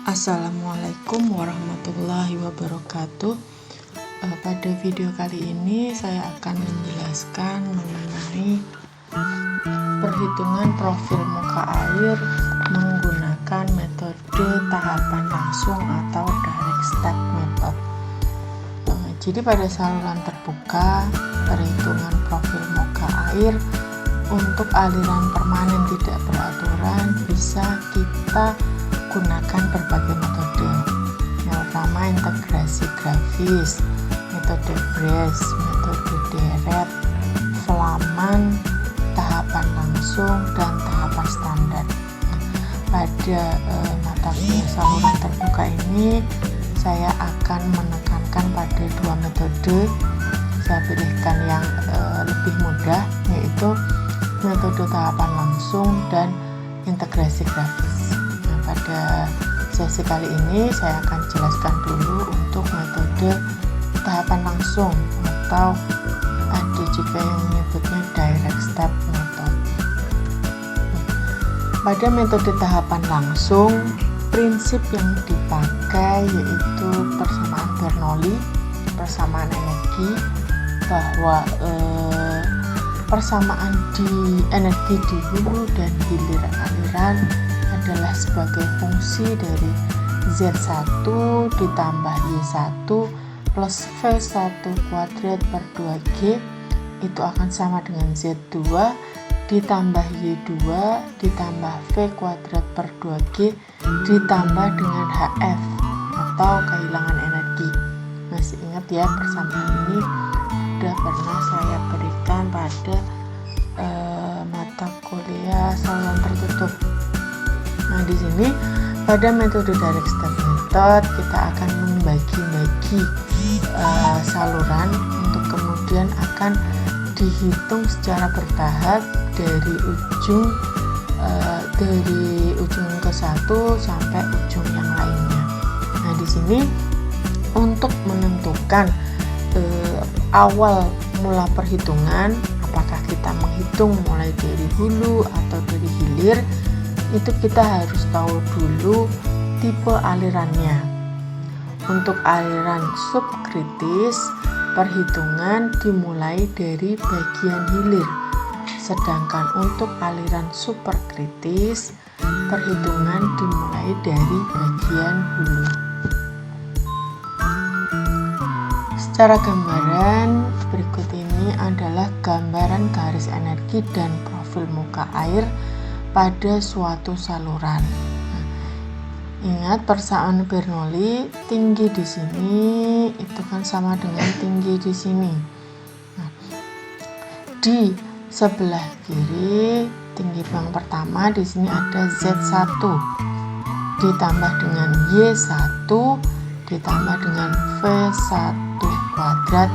Assalamualaikum warahmatullahi wabarakatuh. Pada video kali ini saya akan menjelaskan mengenai perhitungan profil muka air menggunakan metode tahapan langsung atau direct step method. Jadi pada saluran terbuka, perhitungan profil muka air untuk aliran permanen tidak beraturan bisa kita gunakan berbagai metode. Yang pertama, integrasi grafis, metode Brace, metode deret, Flaman, tahapan langsung, dan tahapan standar. Pada mata kuliah saluran terbuka ini saya akan menekankan pada dua metode. Saya pilihkan yang lebih mudah, yaitu metode tahapan langsung dan integrasi grafis. Pada sesi kali ini saya akan jelaskan dulu untuk metode tahapan langsung, atau ada juga yang menyebutnya direct step method. Pada metode tahapan langsung, prinsip yang dipakai yaitu persamaan Bernoulli, persamaan energi, bahwa persamaan di energi di hulu dan hilir aliran adalah sebagai fungsi dari Z1 ditambah Y1 plus V1 kuadrat per 2G itu akan sama dengan Z2 ditambah Y2 ditambah V kuadrat per 2G ditambah dengan HF atau kehilangan energi. Masih ingat ya, persamaan ini sudah pernah saya berikan pada mata kuliah saluran tertutup. Nah, di sini pada metode direct step method kita akan membagi-bagi saluran untuk kemudian akan dihitung secara bertahap dari ujung ke satu sampai ujung yang lainnya. Nah, di sini untuk menentukan awal mula perhitungan, apakah kita menghitung mulai dari hulu atau dari hilir, itu kita harus tahu dulu tipe alirannya. Untuk aliran subkritis, perhitungan dimulai dari bagian hilir. Sedangkan untuk aliran superkritis, perhitungan dimulai dari bagian hulu. Secara gambaran, berikut ini adalah gambaran garis energi dan profil muka air pada suatu saluran. Nah, ingat persamaan Bernoulli, tinggi di sini itu kan sama dengan tinggi di sini. Nah, di sebelah kiri tinggi yang pertama di sini ada Z1 ditambah dengan Y1 ditambah dengan V1 kuadrat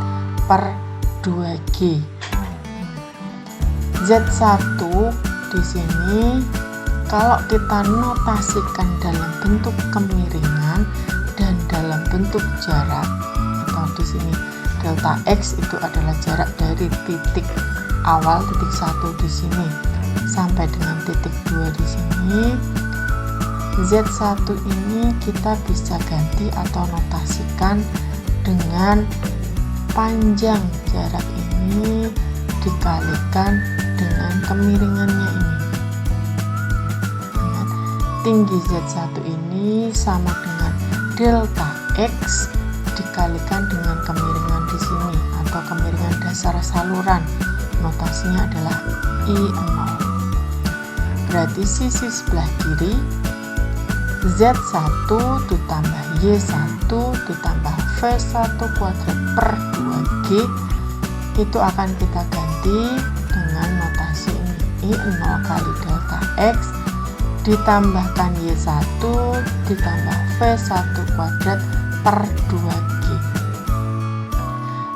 per 2G. Z1 di sini kalau kita notasikan dalam bentuk kemiringan dan dalam bentuk jarak, atau di sini delta X itu adalah jarak dari titik awal titik 1 di sini sampai dengan titik 2 di sini. Z1 ini kita bisa ganti atau notasikan dengan panjang jarak ini dikalikan dengan kemiringannya ini. Ingat, tinggi Z1 ini sama dengan delta X dikalikan dengan kemiringan di sini atau kemiringan dasar saluran. Notasinya adalah I0. Berarti sisi sebelah kiri Z1 ditambah Y1 ditambah V1 kuadrat per 2G itu akan kita ganti dengan notasi ini, I0 kali delta X ditambahkan Y1 ditambah V1 kuadrat per 2G.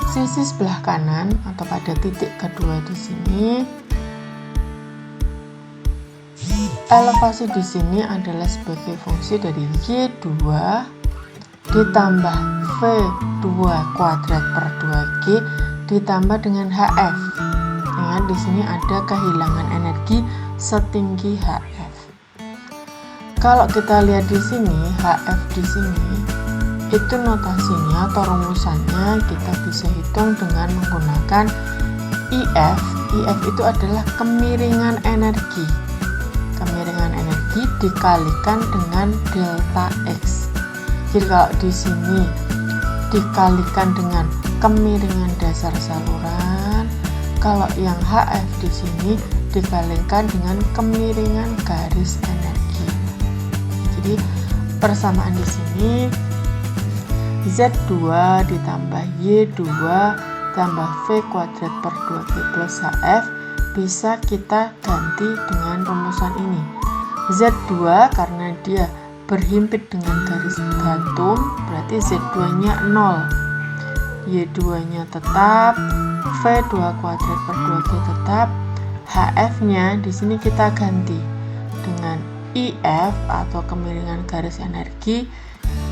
Sisi sebelah kanan atau pada titik kedua di sini, elevasi di sini adalah sebagai fungsi dari Y2 ditambah V2 kuadrat per 2G ditambah dengan HF. Ingat, di sini ada kehilangan energi setinggi HF. Kalau kita lihat di sini, HF di sini, itu notasinya atau rumusannya kita bisa hitung dengan menggunakan IF. IF itu adalah kemiringan energi. Kemiringan energi dikalikan dengan delta X. Jadi kalau di sini dikalikan dengan kemiringan dasar saluran, kalau yang HF di sini dikalikan dengan kemiringan garis energi. Jadi persamaan di sini Z2 ditambah Y2 tambah V kuadrat per 2G plus HF bisa kita ganti dengan rumusan ini. Z2 karena dia berhimpit dengan garis gantung, berarti Z2 nya 0, Y2 nya tetap, V2 kuadrat per 2G tetap, HF nya di sini kita ganti dengan IF atau kemiringan garis energi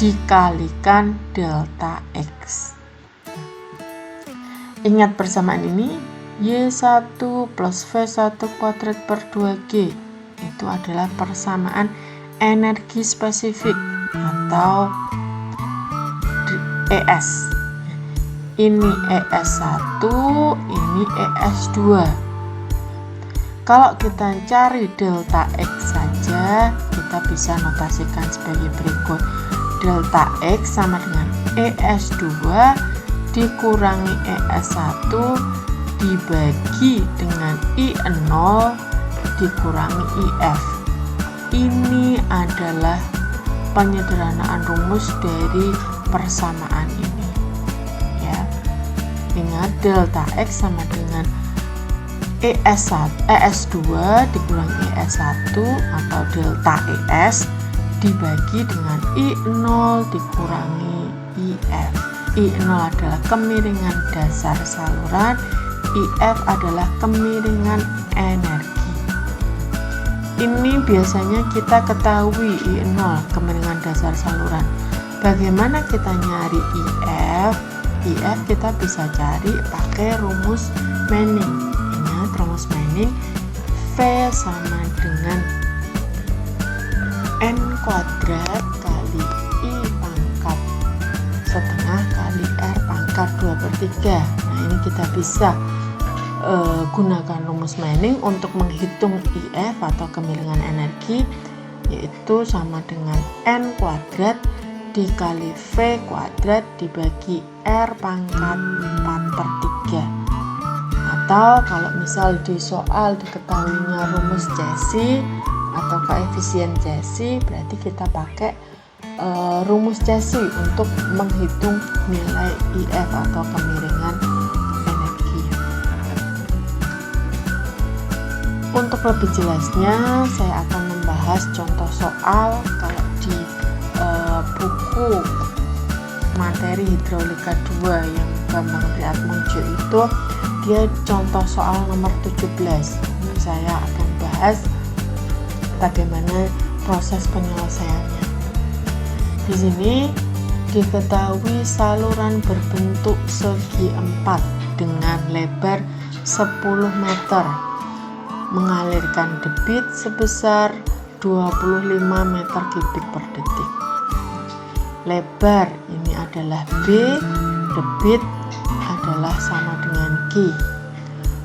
dikalikan delta X. Ingat persamaan ini, Y1 plus V1 kuadrat per 2G itu adalah persamaan energi spesifik atau ES. Ini ES1, ini ES2. Kalau kita cari delta X saja, kita bisa notasikan sebagai berikut. Delta X sama dengan ES2 dikurangi ES1 dibagi dengan I0 dikurangi IF. Ini adalah penyederhanaan rumus dari persamaan ini. Ya. Ingat delta X sama dengan ES2 dikurangi ES1 atau delta ES dibagi dengan I0 dikurangi IF. I0 adalah kemiringan dasar saluran, IF adalah kemiringan energi. Ini biasanya kita ketahui I0, kemiringan dasar saluran. Bagaimana kita nyari IF? IF kita bisa cari pakai rumus Manning. Ingat rumus Manning, V sama dengan N kuadrat kali I pangkat setengah kali R pangkat 2/3. Nah ini kita bisa gunakan rumus Manning untuk menghitung IF atau kemiringan energi, yaitu sama dengan N kuadrat dikali V kuadrat dibagi R pangkat 4/3. Atau kalau misal di soal diketahuinya rumus Cauchy atau koefisien Cauchy, berarti kita pakai rumus Cauchy untuk menghitung nilai IF atau kemiringan energi. Untuk lebih jelasnya, saya akan membahas contoh soal kalau di buku materi hidrolika 2 yang Bambang Triatmojo itu, dia contoh soal nomor 17. Ini saya akan bahas bagaimana proses penyelesaiannya. Di sini diketahui saluran berbentuk segi 4 dengan lebar 10 meter mengalirkan debit sebesar 25 meter kubik per detik. Lebar ini adalah B, debit adalah sama dengan G.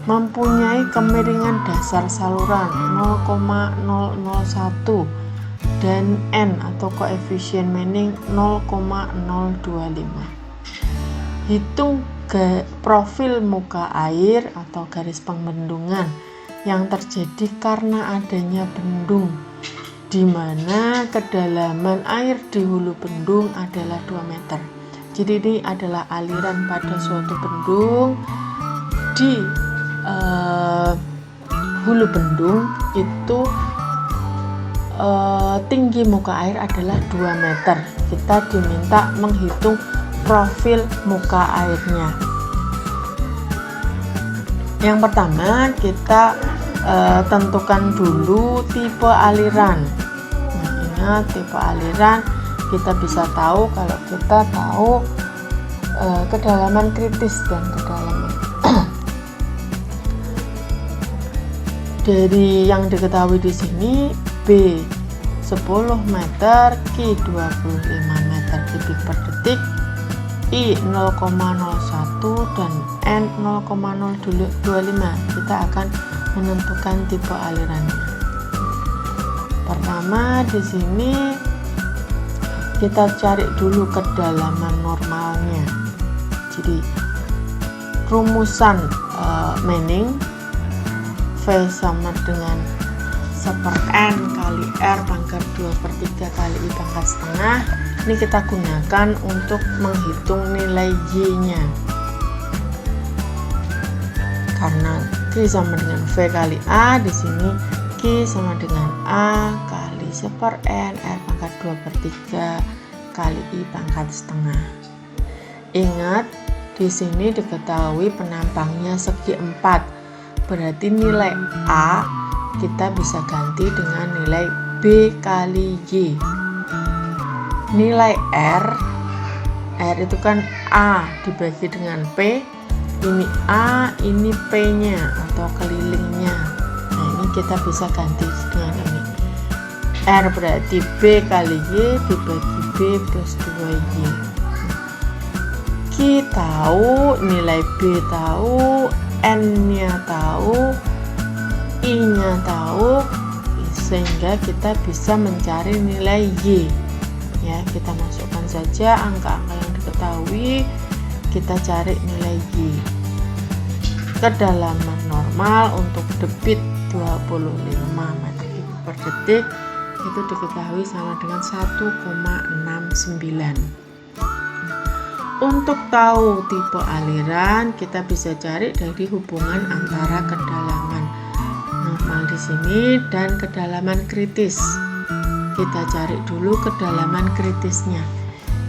Mempunyai kemiringan dasar saluran 0,001 dan N atau koefisien Manning 0,025. Hitung profil muka air atau garis pembendungan yang terjadi karena adanya bendung, di mana kedalaman air di hulu bendung adalah 2 meter. Jadi ini adalah aliran pada suatu bendung. Di hulu bendung itu tinggi muka air adalah 2 meter. Kita diminta menghitung profil muka airnya. Yang pertama kita tentukan dulu tipe aliran. Nah, ingat tipe aliran kita bisa tahu kalau kita tahu kedalaman kritis dan kedalaman. Dari yang diketahui di sini, B 10 meter, Q 25 meter kubik per detik, I 0,01 dan N 0,025. Kita akan menentukan tipe alirannya. Pertama di sini kita cari dulu kedalaman normalnya. Jadi rumusan Manning, V sama dengan 1/N kali R pangkat 2/3 kali I pangkat setengah. Ini kita gunakan untuk menghitung nilai Y-nya. Karena Q sama dengan V kali A, di sini Q sama dengan A kali 1/N R pangkat 2/3 kali I pangkat setengah. Ingat, di sini diketahui penampangnya segi 4. Berarti nilai A kita bisa ganti dengan nilai B kali Y. Nilai R itu kan A dibagi dengan P. Ini A, ini P-nya atau kelilingnya. Nah, ini kita bisa ganti dengan ini. R berarti B kali Y dibagi B plus 2Y. Q tahu, nilai B tahu, N-nya tahu, I-nya tahu, sehingga kita bisa mencari nilai Y. Ya, kita masukkan saja angka-angka yang diketahui, kita cari nilai Y. Kedalaman normal untuk debit 25 meter kubik per detik itu diketahui sama dengan 1,69. Untuk tahu tipe aliran, kita bisa cari dari hubungan antara kedalaman normal di sini dan kedalaman kritis. Kita cari dulu kedalaman kritisnya.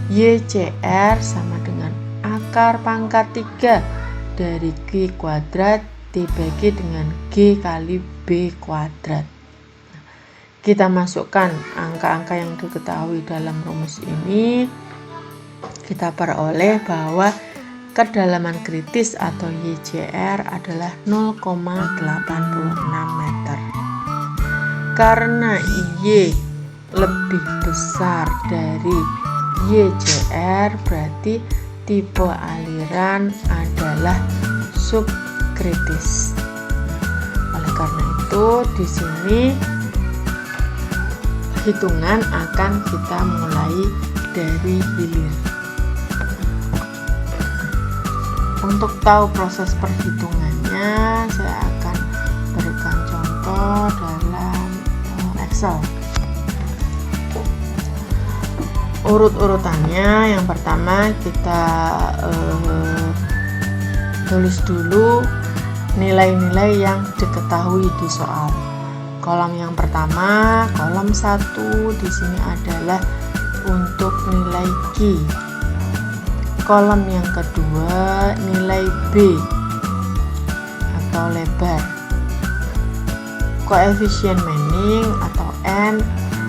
YCR sama dengan akar pangkat 3 dari Q kuadrat dibagi dengan G kali B kuadrat. Kita masukkan angka-angka yang diketahui dalam rumus ini. Kita peroleh bahwa kedalaman kritis atau YCR adalah 0,86 meter. Karena Y lebih besar dari YCR, berarti tipe aliran adalah subkritis. Oleh karena itu, di sini hitungan akan kita mulai dari hilir. Untuk tahu proses perhitungannya, saya akan berikan contoh dalam Excel. Urut-urutannya, yang pertama kita tulis dulu nilai-nilai yang diketahui di soal. Kolom yang pertama, kolom 1 di sini adalah untuk nilai Q. Kolom yang kedua nilai B atau lebar. Koefisien Manning atau N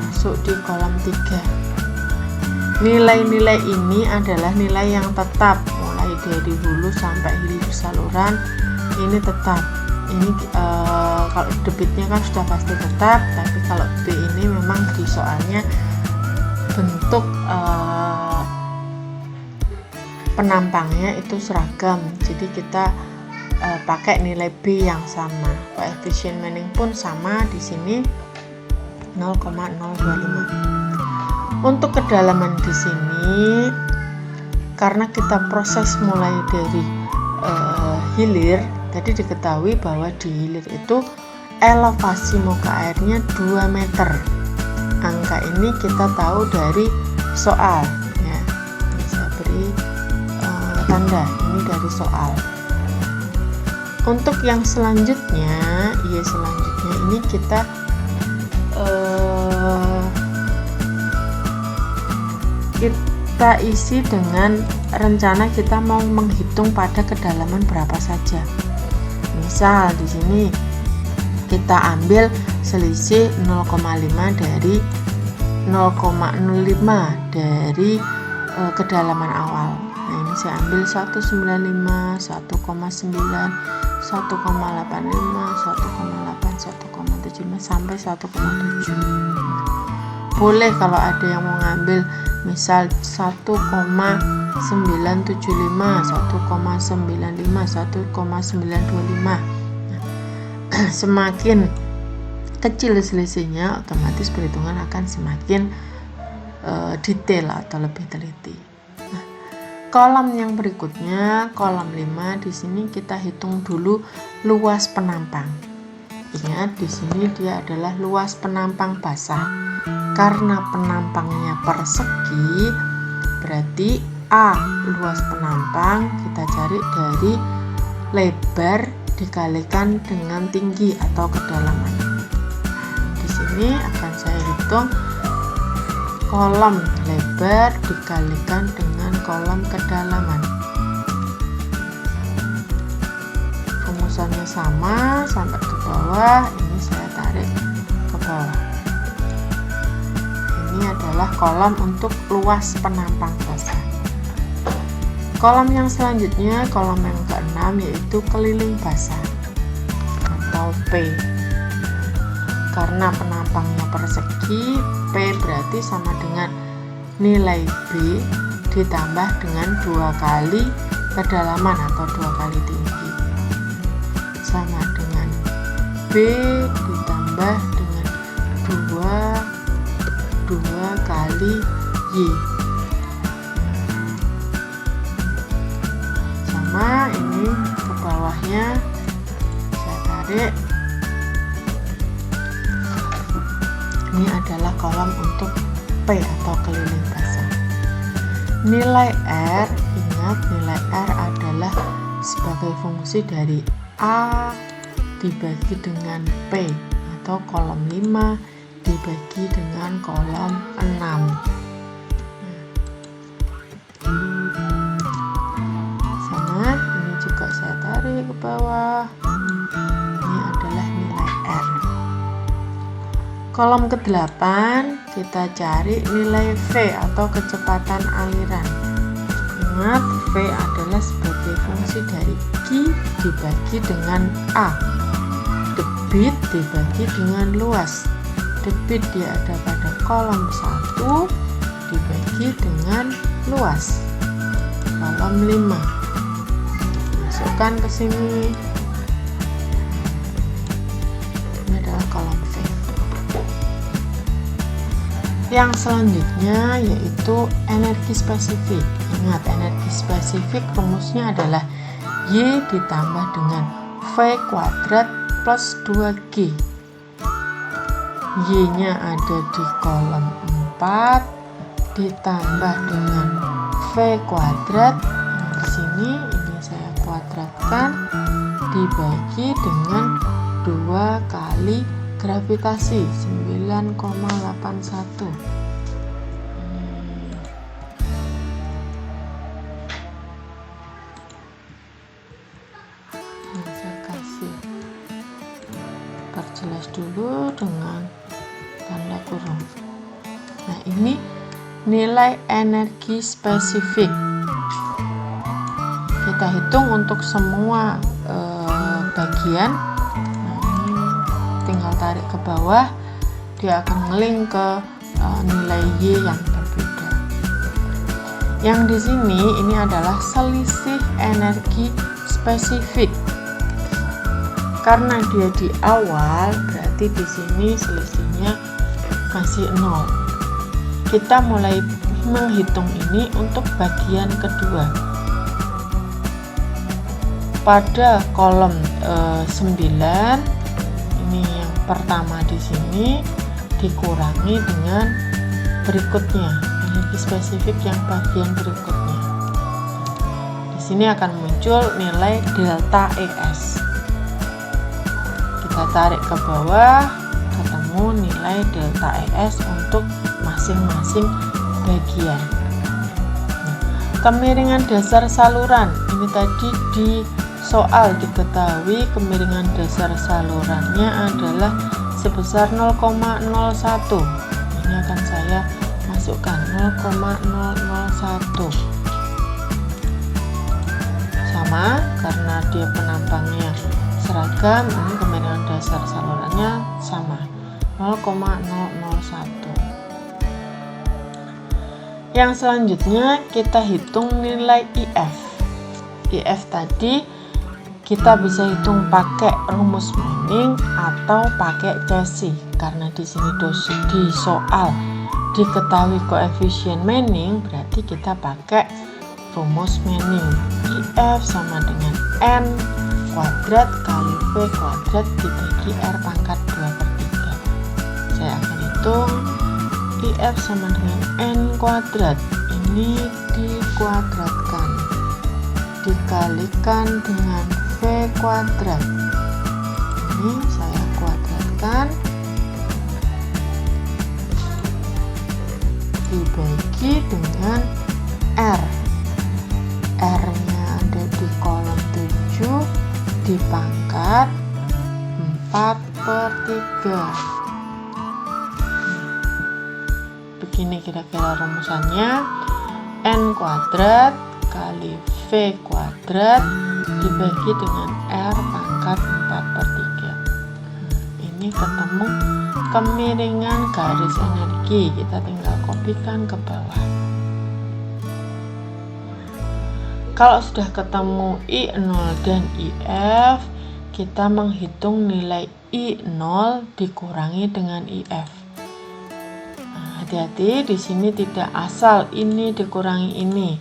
masuk di kolom 3. Nilai-nilai ini adalah nilai yang tetap, mulai dari hulu sampai hilir saluran ini tetap. Ini kalau debitnya kan sudah pasti tetap, tapi kalau B ini memang di soalnya bentuk penampangnya itu seragam, jadi kita pakai nilai B yang sama. Koefisien Manning pun sama di sini 0,025. Untuk kedalaman di sini, karena kita proses mulai dari hilir, tadi diketahui bahwa di hilir itu elevasi muka airnya 2 meter. Angka ini kita tahu dari soal. Ya, ini saya beri tanda, ini dari soal. Untuk yang selanjutnya, ini kita isi dengan rencana kita mau menghitung pada kedalaman berapa saja. Misal di sini kita ambil selisih 0,5 dari 0,05 dari kedalaman awal. Nah, ini saya ambil 195, 1,9, 1,85, 1,8, 1,75 sampai 1,7. boleh kalau ada yang mau ngambil misal 1,975, 1,95, 1,925. Semakin kecil selisihnya, otomatis perhitungan akan semakin detail atau lebih teliti. Nah, kolom yang berikutnya, kolom 5, di sini kita hitung dulu luas penampang. Ingat, di sini dia adalah luas penampang basah. Karena penampangnya persegi, berarti A luas penampang kita cari dari lebar dikalikan dengan tinggi atau kedalaman. Di sini akan saya hitung kolom lebar dikalikan dengan kolom kedalaman. Rumusannya sama sampai ke bawah, ini saya tarik ke bawah. Ini adalah kolom untuk luas penampang basah. Kolom yang selanjutnya, kolom yang ke-6, yaitu keliling basah atau P. Karena penampangnya persegi, P berarti sama dengan nilai B ditambah dengan 2 kali kedalaman atau 2 kali tinggi, sama dengan B ditambah dengan 2 kali Y, sama ini ke bawahnya saya tarik. Ini adalah kolom untuk P atau keliling basah. Nilai R, ingat nilai R adalah sebagai fungsi dari A dibagi dengan P atau kolom 5 dibagi dengan kolom 6. Sama, ini juga saya tarik ke bawah. Ini adalah nilai R. Kolom ke-8 kita cari nilai V atau kecepatan aliran. Ingat, V adalah sebagai fungsi dari Q dibagi dengan A. Debit dibagi dengan luas. Debit dia ada pada kolom 1 dibagi dengan luas. Kolom 5. Masukkan ke sini. Ini adalah kolom V. Yang selanjutnya yaitu energi spesifik. Ingat, energi spesifik rumusnya adalah Y ditambah dengan V kuadrat plus 2G. Y-nya ada di kolom 4 ditambah dengan V kuadrat. Di sini ini saya kuadratkan dibagi dengan 2 kali gravitasi 9,81. Saya kasih perjelas dulu dengan tanda kurung. Nah, ini nilai energi spesifik. Kita hitung untuk semua bagian. Tinggal tarik ke bawah, dia akan ngeling ke nilai Y yang berbeda. Yang di sini ini adalah selisih energi spesifik. Karena dia di awal, berarti di sini selisihnya masih 0. Kita mulai menghitung ini untuk bagian kedua. Pada kolom 9, ini yang pertama di sini dikurangi dengan berikutnya, energi spesifik yang bagian berikutnya. Di sini akan muncul nilai delta ES. Kita tarik ke bawah, ketemu nilai delta ES untuk masing-masing bagian. Nah, kemiringan dasar saluran ini tadi di soal diketahui kemiringan dasar salurannya adalah sebesar 0,01. Ini akan saya masukkan 0,001. Sama, karena dia penampangnya seragam, ini kemiringan dasar salurannya sama 0,001. Yang selanjutnya kita hitung nilai IF. IF tadi kita bisa hitung pakai rumus Manning atau pakai Cauchy, karena di sini di soal diketahui koefisien Manning, berarti kita pakai rumus Manning. IF sama dengan N kuadrat kali V kuadrat dibagi R pangkat 2/3. Saya akan hitung IF sama dengan N kuadrat, ini dikuadratkan dikalikan dengan V kuadrat, ini saya kuadratkan dibagi dengan R. R-nya ada di kolom 7 dipangkat 4/3. Begini kira-kira rumusannya, N kuadrat kali V kuadrat dibagi dengan R pangkat 4/3. Ini ketemu kemiringan garis energi, kita tinggal kopikan ke bawah. Kalau sudah ketemu I0 dan IF, kita menghitung nilai I0 dikurangi dengan IF. Hati-hati, di sini tidak asal ini dikurangi ini.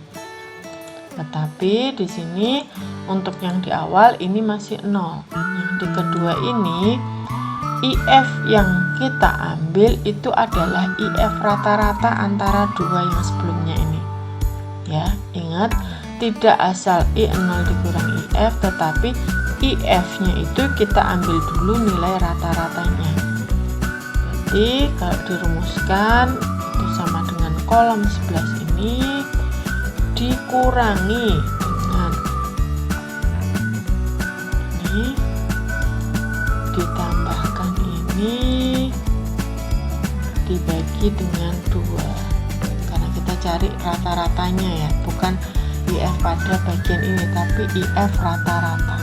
Tetapi di sini untuk yang di awal ini masih 0. Yang di kedua ini IF yang kita ambil itu adalah IF rata-rata antara dua yang sebelumnya ini. Ya, ingat, tidak asal I0 dikurangi IF, tetapi IF-nya itu kita ambil dulu nilai rata-ratanya. Jadi kalau dirumuskan itu sama dengan kolom 11 ini dikurangi dengan ini ditambahkan ini dibagi dengan 2, karena kita cari rata-ratanya ya, bukan IF pada bagian ini tapi IF rata-rata.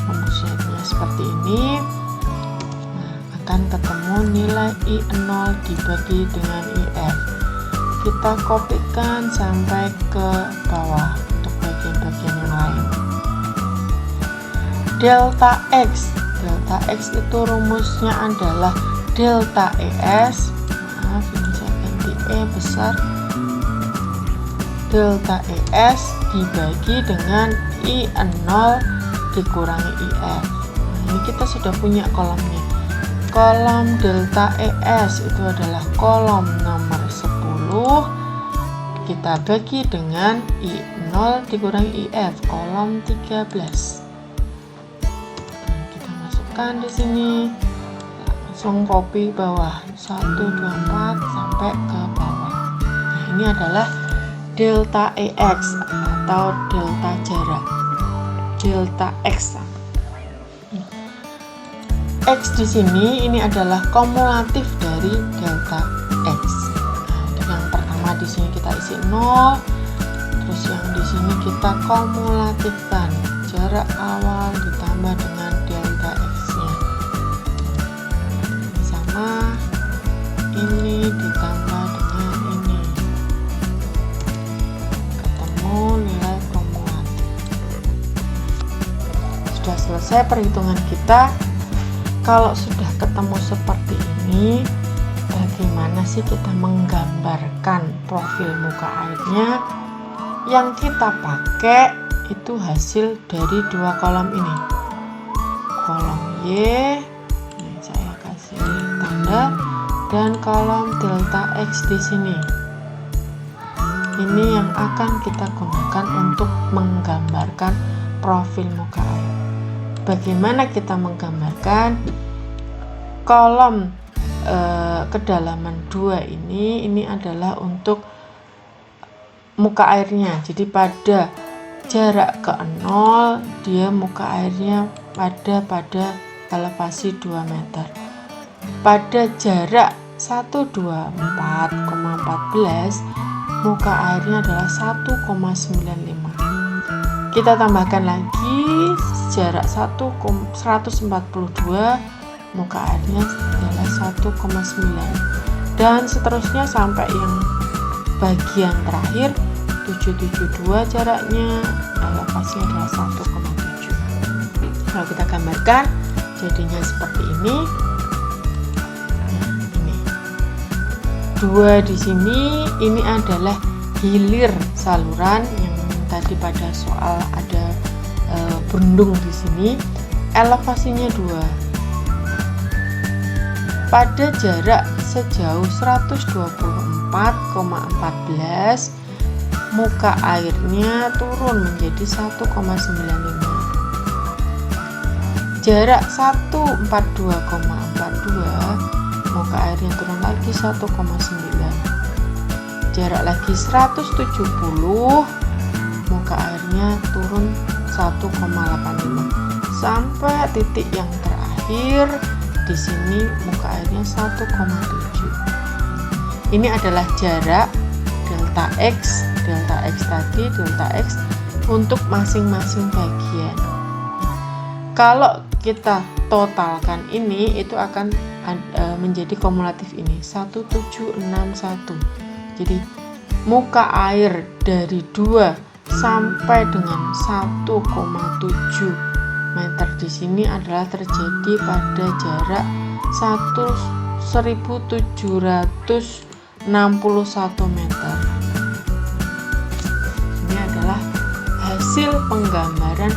Rumusnya seperti ini. Nah, akan ketemu nilai I0 dibagi dengan IF. Kita kopikan sampai ke bawah untuk bagian-bagian yang lain. Delta X. Delta X itu rumusnya adalah delta ES. Maaf, ini saya ganti E besar. Delta ES dibagi dengan I0 dikurangi IF. Nah, ini kita sudah punya kolomnya. Kolom delta ES itu adalah kolom nomor 10. Kita bagi dengan I0 dikurangi IF, kolom 13. Nah, kita masukkan di sini. Langsung copy bawah 1, 2, 4 sampai ke bawah. Nah, ini adalah delta EX atau delta jarak. Delta X. X di sini ini adalah kumulatif dari delta X. Nah, untuk yang pertama di sini kita isi 0, terus yang di sini kita kumulatifkan jarak awal ditambah dengan delta X-nya. Sama ini ditambah dengan ini. Ketemu nilai kumulatif. Sudah selesai perhitungan kita. Kalau sudah ketemu seperti ini, bagaimana sih kita menggambarkan profil muka airnya? Yang kita pakai itu hasil dari dua kolom ini. Kolom Y, ini saya kasih tanda, dan kolom delta X di sini. Ini yang akan kita gunakan untuk menggambarkan profil muka air. Bagaimana kita menggambarkan kolom kedalaman 2 ini adalah untuk muka airnya. Jadi pada jarak ke 0 dia muka airnya pada elevasi 2 meter. Pada jarak 124,14 muka airnya adalah 1,95. Kita tambahkan lagi jarak 142, muka airnya adalah 1,9, dan seterusnya sampai yang bagian terakhir 772 jaraknya, elevasinya adalah 1,7. Kalau kita gambarkan jadinya seperti ini. Nah, ini 2 di sini, ini adalah hilir saluran yang tadi pada soal ada bendung di sini. Elevasinya 2 pada jarak sejauh 124,14, muka airnya turun menjadi 1,95. Jarak 142,42, muka airnya turun lagi 1,9. Jarak lagi 170, muka airnya turun 1,85 sampai titik yang terakhir di sini muka airnya 1,7. Ini adalah jarak delta X tadi, delta X untuk masing-masing bagian. Kalau kita totalkan ini, itu akan menjadi kumulatif ini 1761. Jadi muka air dari 2 sampai dengan 1,7 meter di sini adalah terjadi pada jarak 1761 meter. Ini adalah hasil penggambaran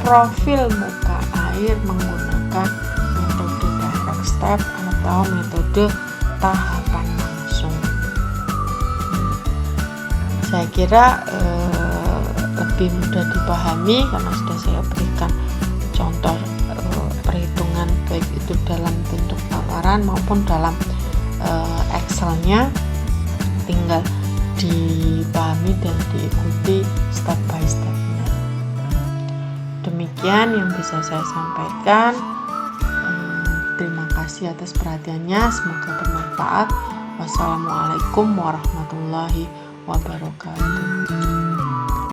profil muka air menggunakan metode direct step atau metode tahapan langsung. Saya kira lebih mudah dipahami karena sudah saya berikan contoh perhitungan baik itu dalam bentuk tawaran maupun dalam Excel-nya. Tinggal dipahami dan diikuti step by step-nya. Demikian yang bisa saya sampaikan. Terima kasih atas perhatiannya, semoga bermanfaat. Wassalamualaikum warahmatullahi wabarakatuh.